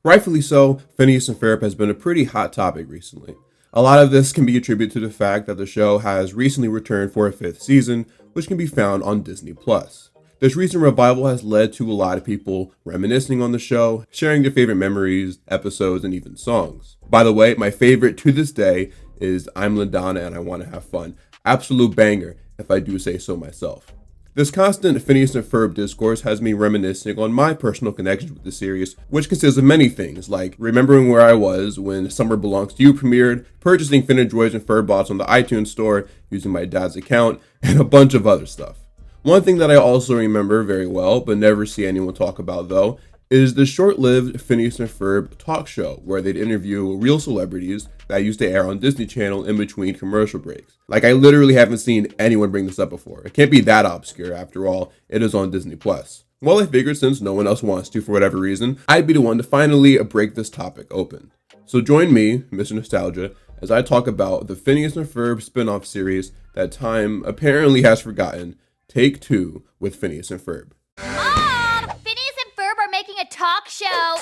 Rightfully so, Phineas and Ferb has been a pretty hot topic recently. A lot of this can be attributed to the fact that the show has recently returned for a fifth season, which can be found on Disney Plus. This recent revival has led to a lot of people reminiscing on the show, sharing their favorite memories, episodes, and even songs. By the way, my favorite to this day is I'm LaDonna and I Want to Have Fun. Absolute banger, if I do say so myself. This constant Phineas and Ferb discourse has me reminiscing on my personal connections with the series, which consists of many things, like remembering where I was when Summer Belongs to You premiered, purchasing Finadroids and Furbots on the iTunes store using my dad's account, and a bunch of other stuff. One thing that I also remember very well, but never see anyone talk about though, is the short-lived Phineas and Ferb talk show where they'd interview real celebrities that used to air on Disney Channel in between commercial breaks. Like, I literally haven't seen anyone bring this up before. It can't be that obscure, after all, it is on Disney Plus. Well, I figured since no one else wants to for whatever reason, I'd be the one to finally break this topic open. So join me, Mr. Nostalgia, as I talk about the Phineas and Ferb spin-off series that time apparently has forgotten, Take Two with Phineas and Ferb. Mom! Phineas and Ferb are making a talk show.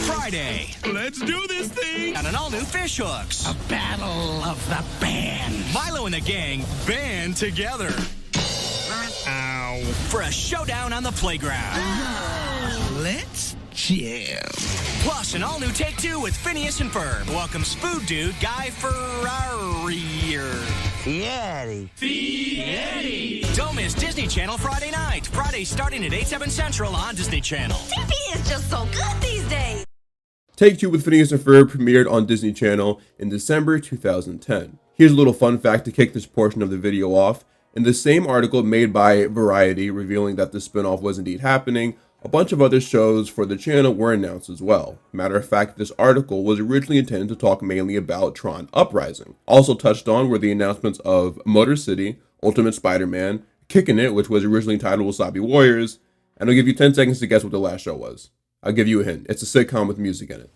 Friday. Let's do this thing! And an all-new Fish Hooks. A battle of the band. Milo and the gang band together Ow. for a showdown on the playground. Let's chill. Plus, an all-new Take Two with Phineas and Ferb welcomes food dude Guy Ferrari. Fieri. Don't miss Disney Channel Friday night. Friday starting at 8, 7 Central on Disney Channel. TV is just so good these days. Take Two with Phineas and Ferb premiered on Disney Channel in December 2010. Here's a little fun fact to kick this portion of the video off. In the same article made by Variety revealing that the spinoff was indeed happening, a bunch of other shows for the channel were announced as well. Matter of fact, this article was originally intended to talk mainly about Tron Uprising. Also touched on were the announcements of Motor City, Ultimate Spider-Man, Kickin' It, which was originally titled Wasabi Warriors, and I'll give you 10 seconds to guess what the last show was. I'll give you a hint. It's a sitcom with music in it.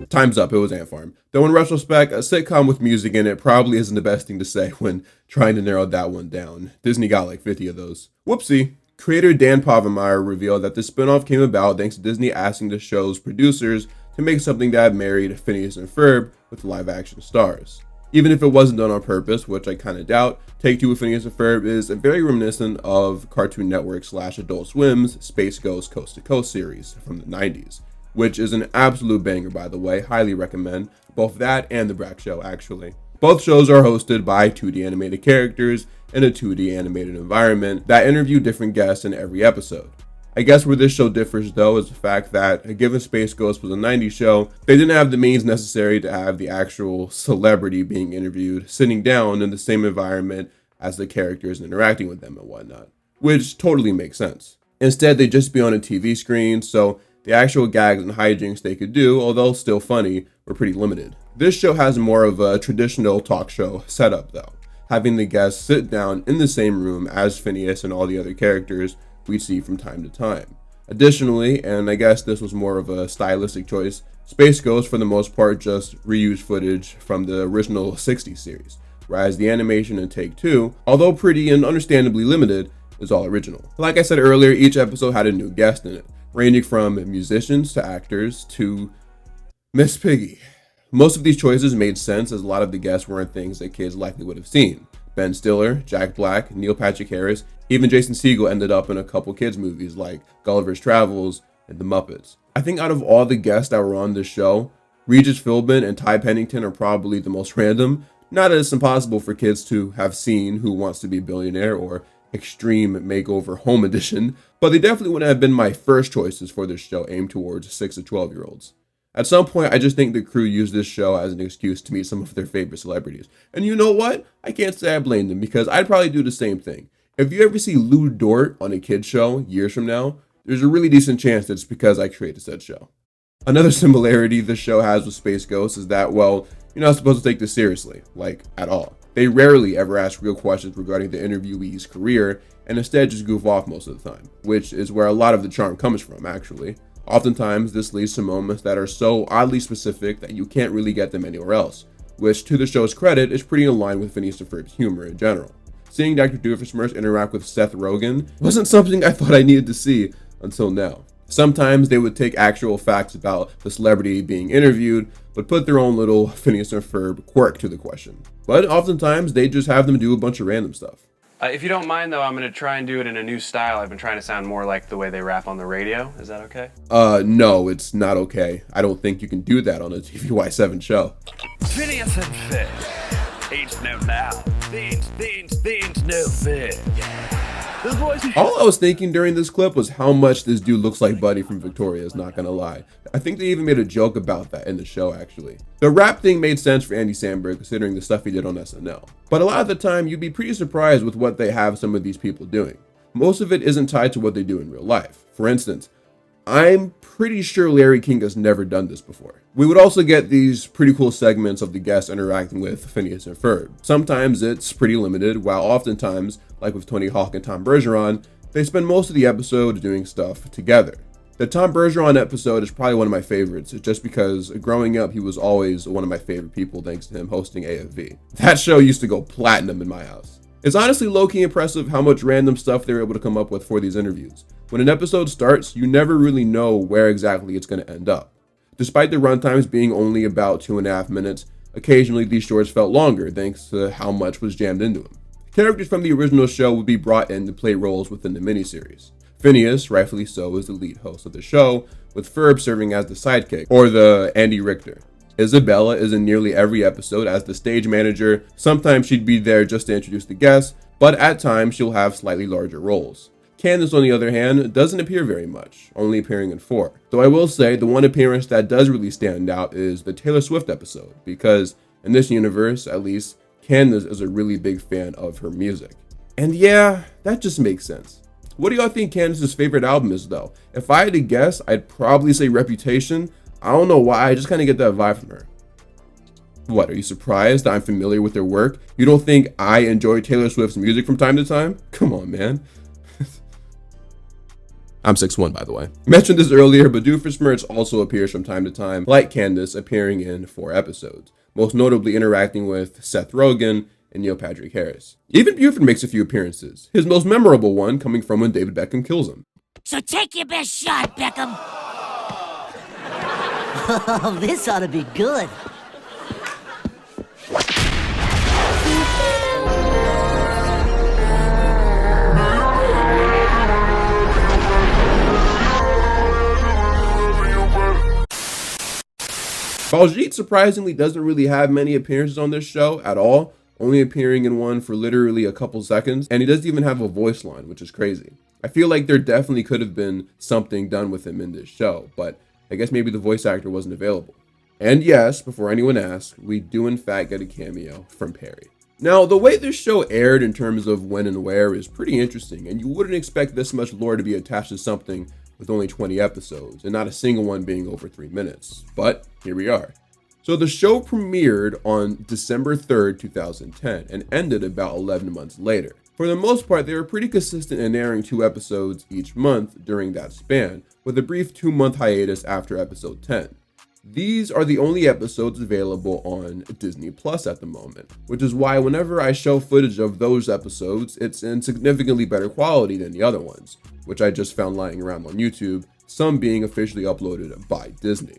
Time's up. It was Ant Farm. Though in retrospect, a sitcom with music in it probably isn't the best thing to say when trying to narrow that one down. Disney got like 50 of those. Whoopsie. Creator Dan Povenmire revealed that the spinoff came about thanks to Disney asking the show's producers to make something that married Phineas and Ferb with live-action stars. Even if it wasn't done on purpose, which I kind of doubt, Take Two with Phineas and Ferb is very reminiscent of Cartoon Network / Adult Swim's Space Ghost Coast to Coast series from the 90s, which is an absolute banger, by the way. Highly recommend both that and The Brak Show, actually. Both shows are hosted by 2D animated characters in a 2D animated environment that interview different guests in every episode. I guess where this show differs though is the fact that given Space Ghost was a 90s show, they didn't have the means necessary to have the actual celebrity being interviewed sitting down in the same environment as the characters and interacting with them and whatnot, which totally makes sense. Instead, they'd just be on a TV screen, so the actual gags and hijinks they could do, although still funny, were pretty limited. This show has more of a traditional talk show setup though, having the guests sit down in the same room as Phineas and all the other characters we see from time to time. Additionally, and I guess this was more of a stylistic choice, Space Ghost for the most part just reused footage from the original 60s series, whereas the animation in Take Two, although pretty and understandably limited, is all original. Like I said earlier, each episode had a new guest in it, ranging from musicians to actors to Miss Piggy. Most of these choices made sense as a lot of the guests weren't things that kids likely would have seen. Ben Stiller, Jack Black, Neil Patrick Harris, even Jason Segel ended up in a couple kids movies like Gulliver's Travels and The Muppets. I think out of all the guests that were on this show, Regis Philbin and Ty Pennington are probably the most random. Not that it's impossible for kids to have seen Who Wants to Be a Billionaire or Extreme Makeover Home Edition, but they definitely wouldn't have been my first choices for this show aimed towards 6 to 12-year-olds. At some point, I just think the crew used this show as an excuse to meet some of their favorite celebrities. And you know what? I can't say I blame them because I'd probably do the same thing. If you ever see Lou Dort on a kid's show years from now, there's a really decent chance that it's because I created said show. Another similarity this show has with Space Ghost is that, well, you're not supposed to take this seriously, like, at all. They rarely ever ask real questions regarding the interviewee's career and instead just goof off most of the time, which is where a lot of the charm comes from, actually. Oftentimes, this leads to moments that are so oddly specific that you can't really get them anywhere else, which, to the show's credit, is pretty in line with Phineas and Ferb's humor in general. Seeing Dr. Doofenshmirtz interact with Seth Rogen wasn't something I thought I needed to see until now. Sometimes they would take actual facts about the celebrity being interviewed, but put their own little Phineas and Ferb quirk to the question. But oftentimes, they just have them do a bunch of random stuff. If you don't mind, though, I'm going to try and do it in a new style. I've been trying to sound more like the way they rap on the radio. Is that okay? No, it's not okay. I don't think you can do that on a TVY7 show. Phineas and Ferb. Ain't no now. Ain't no fair. This voice is... All I was thinking during this clip was how much this dude looks like Buddy from Victorious, not gonna lie. I think they even made a joke about that in the show, actually. The rap thing made sense for Andy Samberg considering the stuff he did on SNL. But a lot of the time, you'd be pretty surprised with what they have some of these people doing. Most of it isn't tied to what they do in real life. For instance, I'm pretty sure Larry King has never done this before. We would also get these pretty cool segments of the guests interacting with Phineas and Ferb. Sometimes it's pretty limited, while oftentimes, like with Tony Hawk and Tom Bergeron, they spend most of the episode doing stuff together. The Tom Bergeron episode is probably one of my favorites, just because growing up he was always one of my favorite people thanks to him hosting AFV. That show used to go platinum in my house. It's honestly low-key impressive how much random stuff they were able to come up with for these interviews. When an episode starts, you never really know where exactly it's going to end up. Despite the runtimes being only about 2.5 minutes, occasionally these shorts felt longer thanks to how much was jammed into them. Characters from the original show would be brought in to play roles within the miniseries. Phineas, rightfully so, is the lead host of the show, with Ferb serving as the sidekick, or the Andy Richter. Isabella is in nearly every episode as the stage manager. Sometimes she'd be there just to introduce the guests, but at times she'll have slightly larger roles. Candace, on the other hand, doesn't appear very much, only appearing in 4. Though I will say the one appearance that does really stand out is the Taylor Swift episode, because in this universe, at least, Candace is a really big fan of her music. And yeah, that just makes sense. What do y'all think Candace's favorite album is, though? If I had to guess, I'd probably say Reputation. I don't know why, I just kind of get that vibe from her. What, are you surprised that I'm familiar with their work? You don't think I enjoy Taylor Swift's music from time to time? Come on, man. I'm 6'1", by the way. Mentioned this earlier, but Doofenshmirtz also appears from time to time, like Candace, appearing in 4 episodes, most notably interacting with Seth Rogen and Neil Patrick Harris. Even Buford makes a few appearances, his most memorable one coming from when David Beckham kills him. So take your best shot, Beckham. Oh, this ought to be good. Baljeet surprisingly doesn't really have many appearances on this show at all, only appearing in one for literally a couple seconds, and he doesn't even have a voice line, which is crazy. I feel like there definitely could have been something done with him in this show, but I guess maybe the voice actor wasn't available. And yes, before anyone asks, we do in fact get a cameo from Perry. Now, the way this show aired in terms of when and where is pretty interesting, and you wouldn't expect this much lore to be attached to something with only 20 episodes, and not a single one being over 3 minutes. But here we are. So the show premiered on December 3rd, 2010, and ended about 11 months later. For the most part, they were pretty consistent in airing 2 episodes each month during that span, with a brief 2-month hiatus after episode 10. These are the only episodes available on Disney Plus at the moment, which is why whenever I show footage of those episodes, it's in significantly better quality than the other ones, which I just found lying around on YouTube, some being officially uploaded by Disney.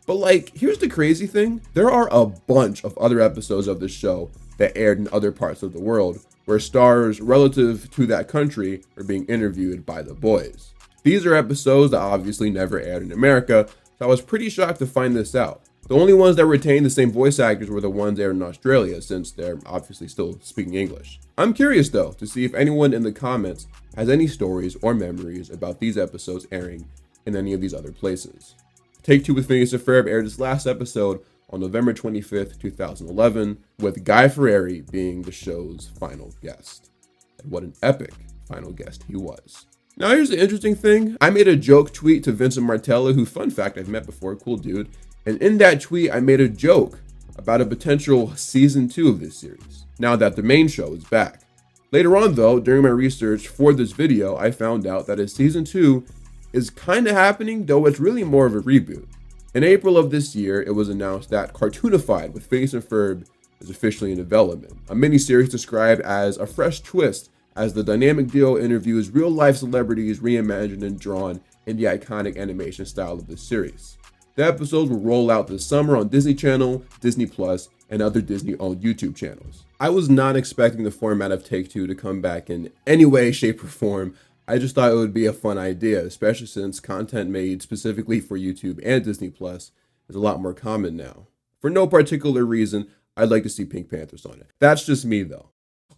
But like, here's the crazy thing, there are a bunch of other episodes of this show that aired in other parts of the world, where stars relative to that country are being interviewed by the boys. These are episodes that obviously never aired in America, so I was pretty shocked to find this out. The only ones that retained the same voice actors were the ones aired in Australia, since they're obviously still speaking English. I'm curious though, to see if anyone in the comments has any stories or memories about these episodes airing in any of these other places. Take 2 with Phineas and Ferb aired its last episode on November 25th, 2011, with Guy Fieri being the show's final guest. And what an epic final guest he was. Now here's the interesting thing. I made a joke tweet to Vincent Martella, who, fun fact, I've met before, cool dude. And in that tweet, I made a joke about a potential season 2 of this series, now that the main show is back. Later on though, during my research for this video, I found out that a season 2 is kind of happening, though it's really more of a reboot. In April of this year, it was announced that Cartoonified with Phineas and Ferb is officially in development, a miniseries described as a fresh twist as the dynamic duo interviews real-life celebrities reimagined and drawn in the iconic animation style of this series. The episodes will roll out this summer on Disney Channel, Disney Plus, and other Disney-owned YouTube channels. I was not expecting the format of Take-Two to come back in any way, shape, or form. I just thought it would be a fun idea, especially since content made specifically for YouTube and Disney Plus is a lot more common now. For no particular reason, I'd like to see Pink Panthers on it. That's just me though.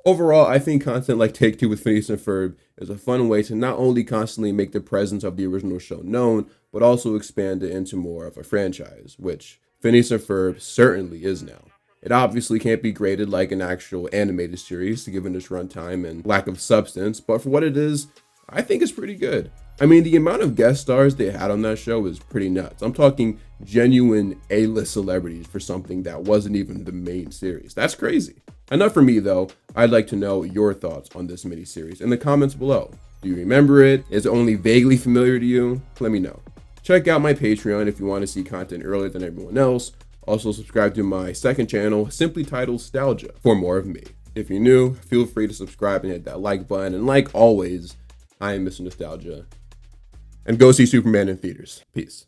Overall, I think content like Take-Two with Phineas and Ferb is a fun way to not only constantly make the presence of the original show known, but also expand it into more of a franchise, which Phineas and Ferb certainly is now. It obviously can't be graded like an actual animated series, given its runtime and lack of substance, but for what it is, I think it's pretty good. I mean, the amount of guest stars they had on that show is pretty nuts. I'm talking genuine A-list celebrities for something that wasn't even the main series. That's crazy. Enough for me though. I'd like to know your thoughts on this miniseries in the comments below. Do you remember it? Is it only vaguely familiar to you? Let me know. Check out my Patreon if you want to see content earlier than everyone else. Also subscribe to my second channel, simply titled Nostalgia, for more of me. If you're new, feel free to subscribe and hit that like button. And like always, I am Mr. Nostalgia. And go see Superman in theaters. Peace.